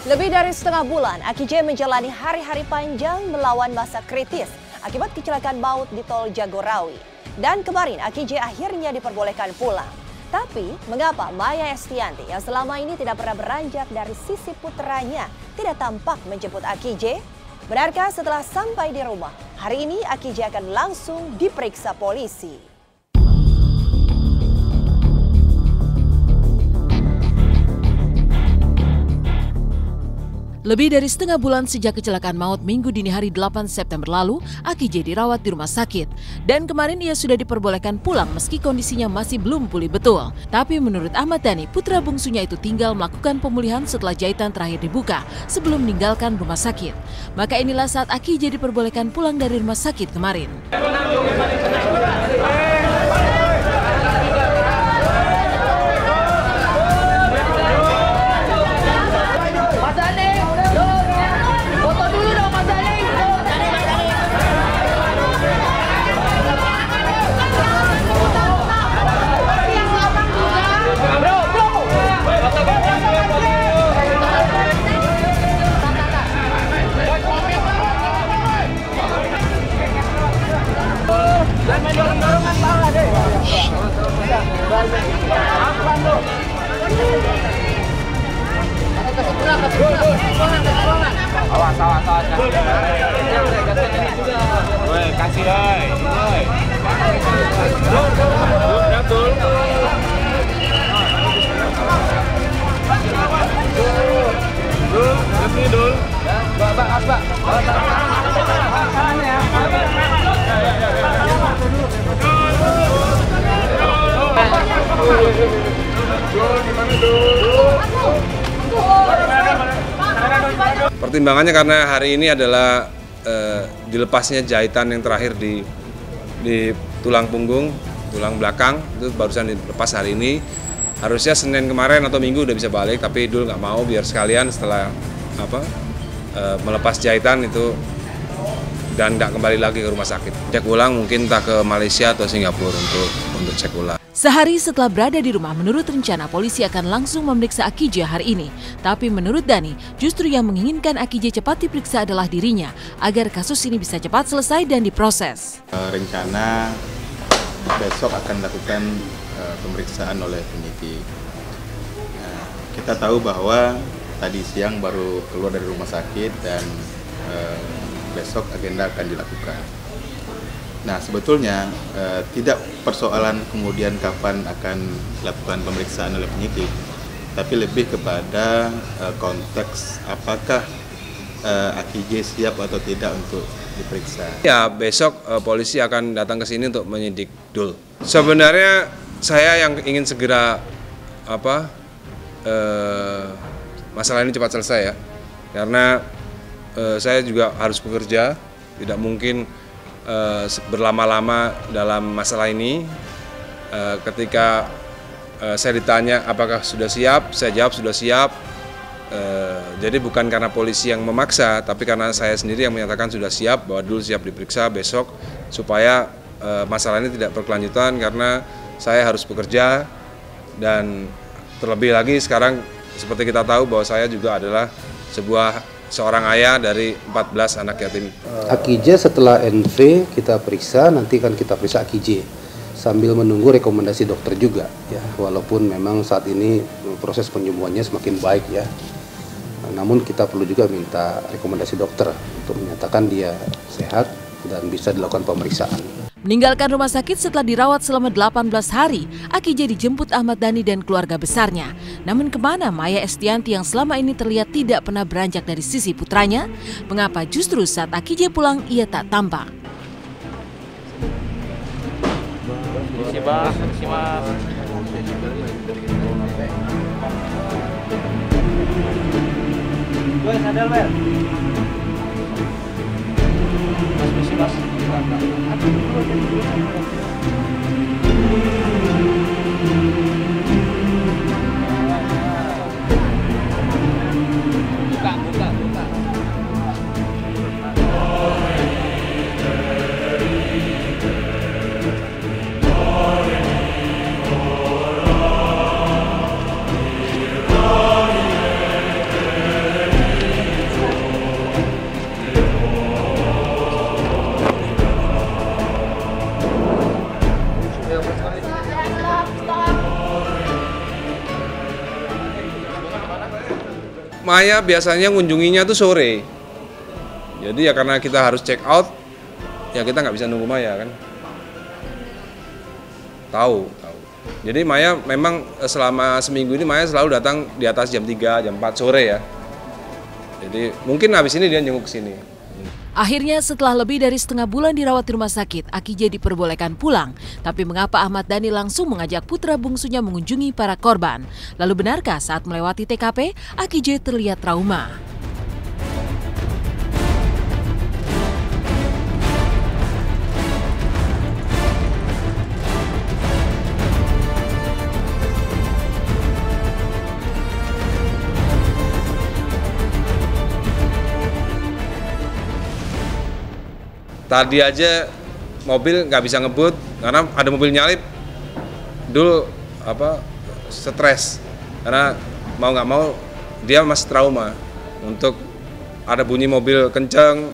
Lebih dari setengah bulan, Aki J menjalani hari-hari panjang melawan masa kritis akibat kecelakaan maut di Tol Jagorawi. Dan kemarin Aki J akhirnya diperbolehkan pulang. Tapi mengapa Maya Estianty yang selama ini tidak pernah beranjak dari sisi putranya tidak tampak menjemput Aki J? Benarkah setelah sampai di rumah, hari ini Aki J akan langsung diperiksa polisi? Lebih dari setengah bulan sejak kecelakaan maut Minggu dini hari 8 September lalu, Aki J dirawat di rumah sakit. Dan kemarin ia sudah diperbolehkan pulang meski kondisinya masih belum pulih betul. Tapi menurut Ahmad Dhani, putra bungsunya itu tinggal melakukan pemulihan setelah jahitan terakhir dibuka sebelum meninggalkan rumah sakit. Maka inilah saat Aki J diperbolehkan pulang dari rumah sakit kemarin. Awas. Woi, kasih woi. Dul. Pak. Pertimbangannya karena hari ini adalah dilepasnya jahitan yang terakhir di tulang punggung, tulang belakang, itu barusan dilepas hari ini. Harusnya Senin kemarin atau Minggu udah bisa balik, tapi Dul nggak mau, biar sekalian setelah melepas jahitan itu dan nggak kembali lagi ke rumah sakit. Cek ulang mungkin entah ke Malaysia atau Singapura untuk cek ulang. Sehari setelah berada di rumah, menurut rencana polisi akan langsung memeriksa Aki J hari ini. Tapi menurut Dhani, justru yang menginginkan Aki J cepat diperiksa adalah dirinya, agar kasus ini bisa cepat selesai dan diproses. Rencana besok akan dilakukan pemeriksaan oleh penyidik. Kita tahu bahwa tadi siang baru keluar dari rumah sakit dan besok agenda akan dilakukan. Nah, sebetulnya tidak persoalan kemudian kapan akan dilakukan pemeriksaan oleh penyidik, tapi lebih kepada konteks apakah Aki J siap atau tidak untuk diperiksa. Ya, besok polisi akan datang ke sini untuk menyidik Dul. Sebenarnya saya yang ingin segera masalah ini cepat selesai ya, karena saya juga harus bekerja, tidak mungkin berlama-lama dalam masalah ini. Ketika saya ditanya apakah sudah siap, saya jawab sudah siap. Jadi bukan karena polisi yang memaksa, tapi karena saya sendiri yang menyatakan sudah siap, bahwa Dul siap diperiksa besok, supaya masalah ini tidak berkelanjutan, karena saya harus bekerja. Dan terlebih lagi sekarang seperti kita tahu bahwa saya juga adalah seorang ayah dari 14 anak yatim. Aki J setelah NV kita periksa, nanti kan kita periksa Aki J sambil menunggu rekomendasi dokter juga ya, walaupun memang saat ini proses penyembuhannya semakin baik ya. Namun kita perlu juga minta rekomendasi dokter untuk menyatakan dia sehat dan bisa dilakukan pemeriksaan. Meninggalkan rumah sakit setelah dirawat selama 18 hari, Aki J dijemput Ahmad Dhani dan keluarga besarnya. Namun kemana Maya Estianty yang selama ini terlihat tidak pernah beranjak dari sisi putranya? Mengapa justru saat Aki J pulang ia tak tampak? Maya biasanya ngunjunginya tuh sore. Jadi ya karena kita harus check out, ya kita nggak bisa nunggu Maya kan. Tahu. Jadi Maya memang selama seminggu ini Maya selalu datang di atas jam 3, jam 4 sore ya. Jadi mungkin habis ini dia jenguk ke sini. Akhirnya setelah lebih dari setengah bulan dirawat di rumah sakit, Akij diperbolehkan pulang. Tapi mengapa Ahmad Dhani langsung mengajak putra bungsunya mengunjungi para korban? Lalu benarkah saat melewati TKP, Akij terlihat trauma? Tadi aja mobil nggak bisa ngebut karena ada mobil nyalip. Dul stres karena mau nggak mau dia masih trauma untuk ada bunyi mobil kencang.